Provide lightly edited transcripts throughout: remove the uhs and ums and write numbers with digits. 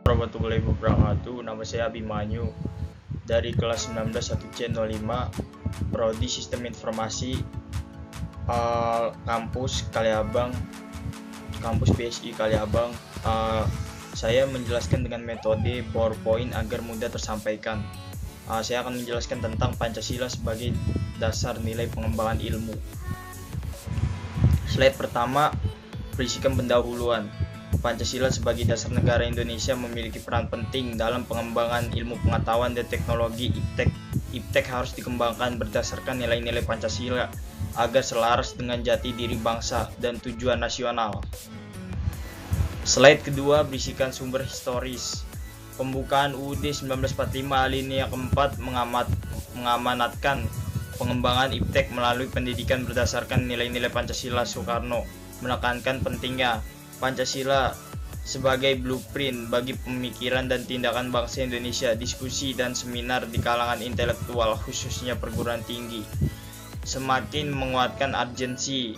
Warahmatullahi wabarakatuh. Nama saya Abimanyu dari kelas 19 1C05 Prodi Sistem Informasi kampus Kaliabang, kampus BSI Kaliabang. Saya menjelaskan dengan metode PowerPoint agar mudah tersampaikan. Saya akan menjelaskan tentang Pancasila sebagai dasar nilai pengembangan ilmu. Slide pertama berisikan pendahuluan. Pancasila sebagai dasar negara Indonesia memiliki peran penting dalam pengembangan ilmu pengetahuan dan teknologi. IPTEK harus dikembangkan berdasarkan nilai-nilai Pancasila agar selaras dengan jati diri bangsa dan tujuan nasional. Slide kedua berisikan sumber historis. Pembukaan UUD 1945 alinea keempat mengamanatkan pengembangan IPTEK melalui pendidikan berdasarkan nilai-nilai Pancasila. Soekarno menekankan pentingnya Pancasila sebagai blueprint bagi pemikiran dan tindakan bangsa Indonesia. Diskusi dan seminar di kalangan intelektual, khususnya perguruan tinggi, semakin menguatkan urgensi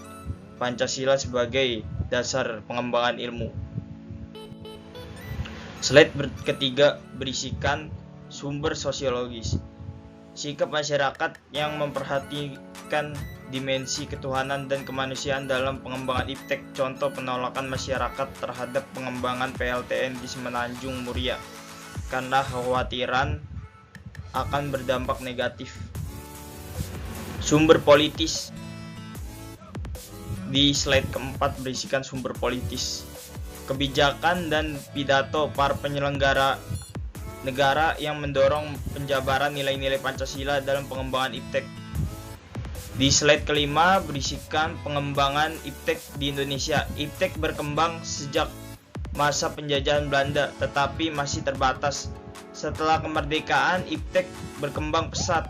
Pancasila sebagai dasar pengembangan ilmu. Slide ketiga berisikan sumber sosiologis. Sikap masyarakat yang memperhatikan dimensi ketuhanan dan kemanusiaan dalam pengembangan IPTEK. Contoh penolakan masyarakat terhadap pengembangan PLTN di Semenanjung Muria karena kekhawatiran akan berdampak negatif. Sumber politis. Di slide keempat berisikan sumber politis. Kebijakan dan pidato para penyelenggara negara yang mendorong penjabaran nilai-nilai Pancasila dalam pengembangan IPTEK. Di slide kelima berisikan pengembangan IPTEK di Indonesia. IPTEK berkembang sejak masa penjajahan Belanda tetapi masih terbatas. Setelah kemerdekaan, IPTEK berkembang pesat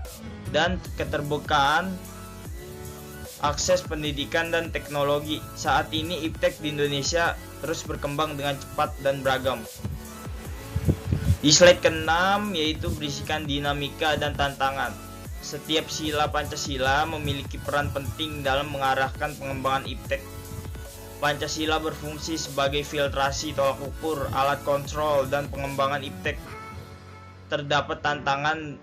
dan keterbukaan akses pendidikan dan teknologi. Saat ini IPTEK di Indonesia terus berkembang dengan cepat dan beragam. Di slide ke-6 yaitu berisikan dinamika dan tantangan. Setiap sila Pancasila memiliki peran penting dalam mengarahkan pengembangan IPTEK. Pancasila berfungsi sebagai filtrasi, tolak ukur, alat kontrol, dan pengembangan IPTEK. Terdapat tantangan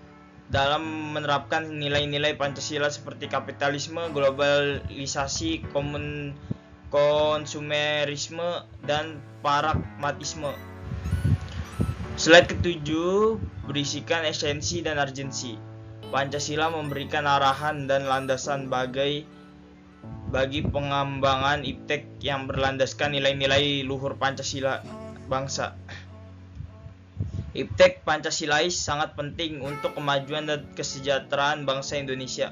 dalam menerapkan nilai-nilai Pancasila seperti kapitalisme, globalisasi, konsumerisme, dan pragmatisme. Slide ke-7 berisikan esensi dan urgensi. Pancasila memberikan arahan dan landasan bagi pengembangan IPTEK yang berlandaskan nilai-nilai luhur Pancasila bangsa. IPTEK Pancasilais sangat penting untuk kemajuan dan kesejahteraan bangsa Indonesia.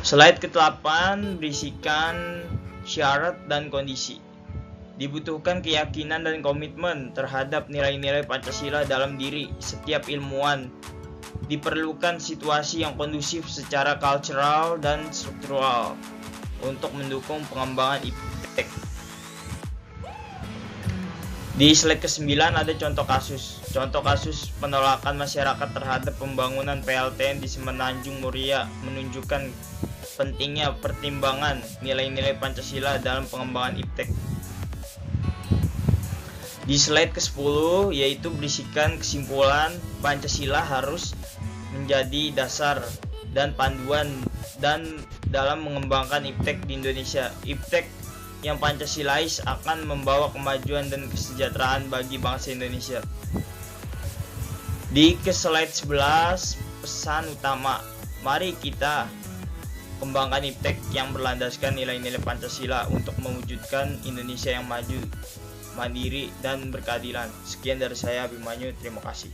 Slide ke-8 berisikan syarat dan kondisi. Dibutuhkan keyakinan dan komitmen terhadap nilai-nilai Pancasila dalam diri setiap ilmuwan. Diperlukan situasi yang kondusif secara kultural dan struktural untuk mendukung pengembangan IPTEK. Di slide ke-9 ada contoh kasus. Contoh kasus penolakan masyarakat terhadap pembangunan PLTN di Semenanjung Muria menunjukkan pentingnya pertimbangan nilai-nilai Pancasila dalam pengembangan IPTEK. Di slide ke-10 yaitu berisikan kesimpulan Pancasila harus menjadi dasar dan panduan dan dalam mengembangkan IPTEK di Indonesia. IPTEK yang Pancasilais akan membawa kemajuan dan kesejahteraan bagi bangsa Indonesia. Di slide 11 pesan utama. Mari kita kembangkan IPTEK yang berlandaskan nilai-nilai Pancasila untuk mewujudkan Indonesia yang maju, mandiri, dan berkeadilan. Sekian dari saya, Abimanyu. Terima kasih.